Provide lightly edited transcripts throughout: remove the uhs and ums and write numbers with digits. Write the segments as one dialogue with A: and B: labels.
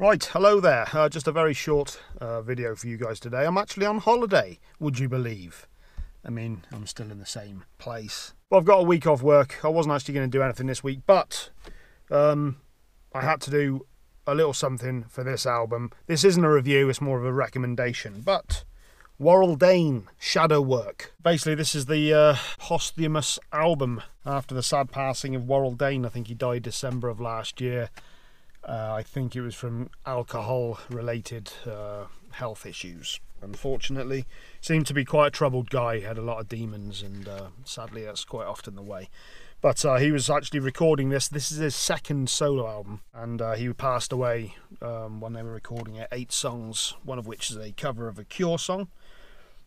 A: Right, hello there. Just a very short video for you guys today. I'm actually on holiday, would you believe? I mean, I'm still in the same place. Well, I've got a week off work. I wasn't actually going to do anything this week, but I had to do a little something for this album. This isn't a review, it's more of a recommendation, but Warrel Dane, Shadow Work. Basically, this is the posthumous album after the sad passing of Warrel Dane. I think he died December of last year. I think it was from alcohol-related health issues. Unfortunately, seemed to be quite a troubled guy. He had a lot of demons, and sadly, that's quite often the way. But he was actually recording this. This is his second solo album, and he passed away when they were recording it. 8 songs, one of which is a cover of a Cure song.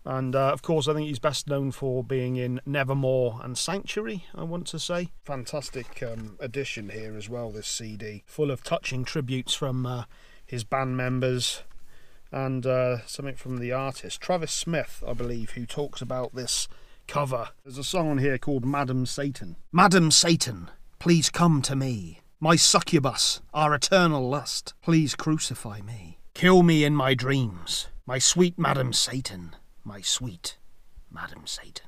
A: And of course, I think he's best known for being in Nevermore and Sanctuary, I want to say. Fantastic edition here as well, this CD. Full of touching tributes from his band members and something from the artist, Travis Smith, I believe, who talks about this cover. There's a song on here called Madam Satan. Madam Satan, please come to me. My succubus, our eternal lust, please crucify me. Kill me in my dreams, my sweet Madam Satan. My sweet Madam Satan.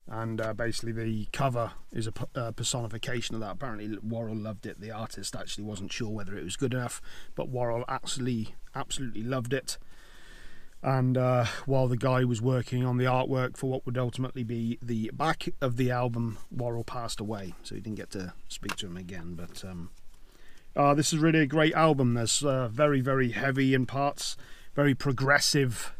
A: And basically the cover is a personification of that. Apparently Warrel loved it. The artist actually wasn't sure whether it was good enough, but Warrel absolutely loved it. And while the guy was working on the artwork for what would ultimately be the back of the album, Warrel passed away, so he didn't get to speak to him again. But this is really a great album. There's very, very heavy in parts, very progressive,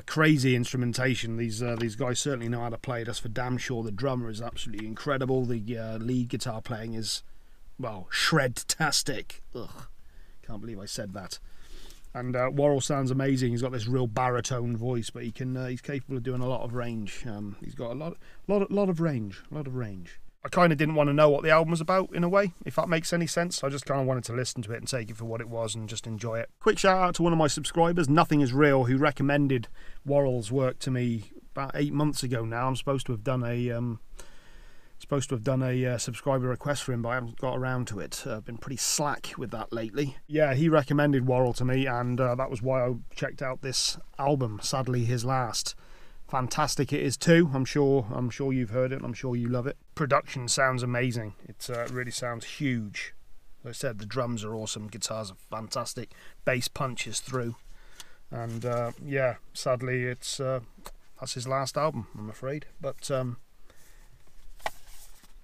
A: crazy instrumentation. These guys certainly know how to play. That's for damn sure. The drummer is absolutely incredible. The lead guitar playing is, well, shred-tastic. Ugh, can't believe I said that. And Warrel sounds amazing. He's got this real baritone voice, but he's capable of doing a lot of range. He's got a lot of range. I kind of didn't want to know what the album was about, in a way, if that makes any sense. I just kind of wanted to listen to it and take it for what it was and just enjoy it. Quick shout out to one of my subscribers, Nothing Is Real, who recommended Warrel's work to me about 8 months ago now. I'm supposed to have done a subscriber request for him, but I haven't got around to it. I've been pretty slack with that lately. Yeah, he recommended Warrel to me, and that was why I checked out this album, sadly his last. Fantastic it is too. I'm sure you've heard it, and I'm sure you love it. Production sounds amazing. It really sounds huge. As I said, the drums are awesome, guitars are fantastic, bass punches through, and yeah, sadly that's his last album, I'm afraid. But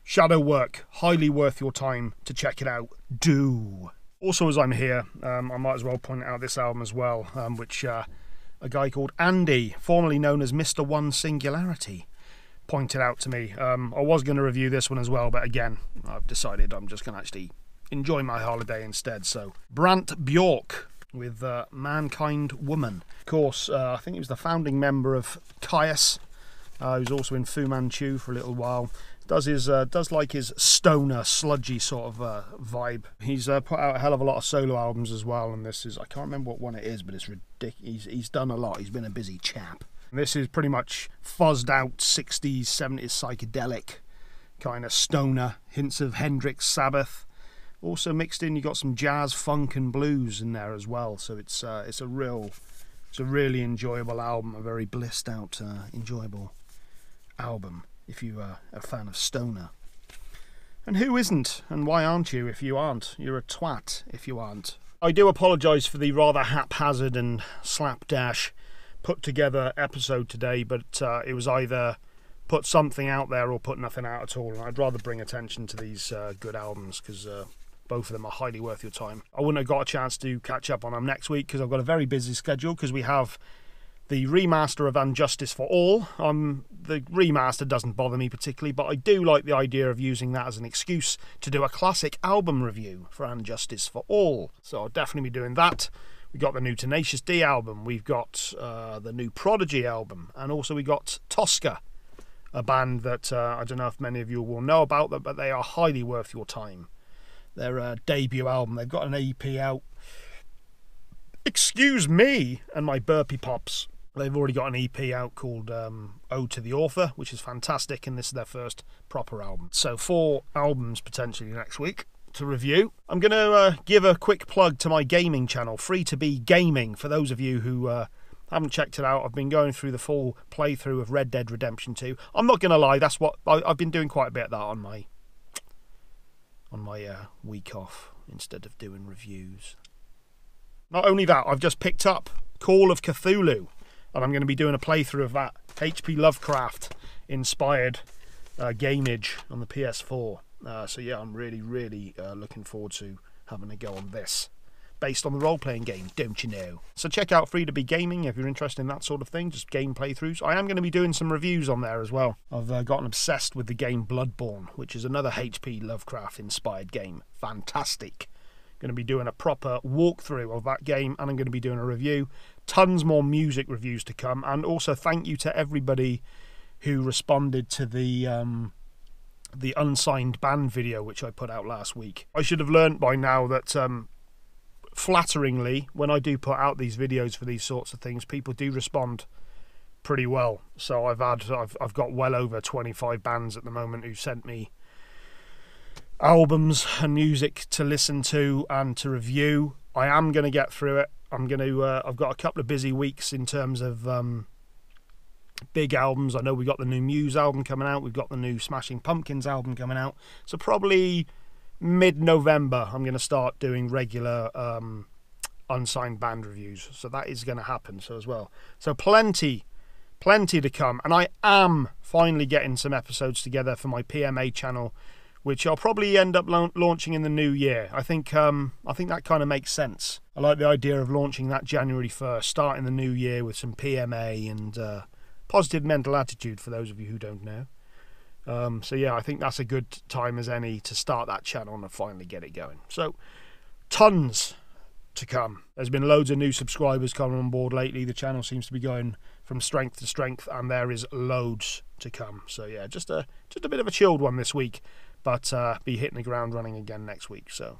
A: Shadow Work, highly worth your time to check it out. Do. Also, as I'm here, I might as well point out this album as well, which a guy called Andy, formerly known as Mr. One Singularity, pointed out to me. I was going to review this one as well, but again, I've decided I'm just going to actually enjoy my holiday instead. So, Brant Bjork with Mankind Woman. Of course, I think he was the founding member of Caius. He was also in Fu Manchu for a little while. Does like his stoner, sludgy sort of vibe. He's put out a hell of a lot of solo albums as well, and this is, I can't remember what one it is, but it's ridiculous. He's done a lot. He's been a busy chap. And this is pretty much fuzzed out 60s, 70s psychedelic kind of stoner, hints of Hendrix, Sabbath. Also mixed in, you got some jazz, funk, and blues in there as well. So it's a really enjoyable album, a very blissed out, enjoyable album. If you are a fan of stoner. And who isn't? And why aren't you if you aren't? You're a twat if you aren't. I do apologise for the rather haphazard and slapdash put together episode today, but it was either put something out there or put nothing out at all, and I'd rather bring attention to these good albums, because both of them are highly worth your time. I wouldn't have got a chance to catch up on them next week because I've got a very busy schedule, because we have the remaster of Unjustice for All. The remaster doesn't bother me particularly, but I do like the idea of using that as an excuse to do a classic album review for Unjustice for All. So I'll definitely be doing that. We got the new Tenacious D album, we've got the new Prodigy album, and also we got Tosca, a band that I don't know if many of you will know about them, but they are highly worth your time. Their debut album, they've got an EP out. Excuse me and my burpee pops. They've already got an EP out called Ode to the Author, which is fantastic, and this is their first proper album. So 4 albums potentially next week. to review. I'm going to give a quick plug to my gaming channel, Free to Be Gaming, for those of you who haven't checked it out. I've been going through the full playthrough of Red Dead Redemption 2. I'm not going to lie, that's what I've been doing quite a bit of that on my week off instead of doing reviews. Not only that, I've just picked up Call of Cthulhu, and I'm going to be doing a playthrough of that H.P. Lovecraft inspired gameage on the PS4. So yeah, I'm really looking forward to having a go on this, based on the role-playing game, don't you know? So check out Free to Be Gaming if you're interested in that sort of thing, just game playthroughs. I am going to be doing some reviews on there as well. I've gotten obsessed with the game Bloodborne, which is another H.P. Lovecraft inspired game. Fantastic. Going to be doing a proper walkthrough of that game, and I'm going to be doing a review. Tons more music reviews to come, and also thank you to everybody who responded to the unsigned band video which I put out last week. I should have learnt by now that flatteringly, when I do put out these videos for these sorts of things, people do respond pretty well. So I've got well over 25 bands at the moment who sent me albums and music to listen to and to review. I am going to get through it. I've got a couple of busy weeks in terms of big albums. I know we've got the new Muse album coming out. We've got the new Smashing Pumpkins album coming out. So probably mid-November I'm going to start doing regular unsigned band reviews. So that is going to happen as well. So plenty to come. And I am finally getting some episodes together for my PMA channel, which I'll probably end up launching in the new year. I think that kind of makes sense. I like the idea of launching that January 1st, starting the new year with some PMA and positive mental attitude, for those of you who don't know. So yeah, I think that's a good time as any to start that channel and finally get it going. So tons to come. There's been loads of new subscribers coming on board lately. The channel seems to be going from strength to strength, and there is loads to come. So yeah, just a bit of a chilled one this week, but be hitting the ground running again next week. So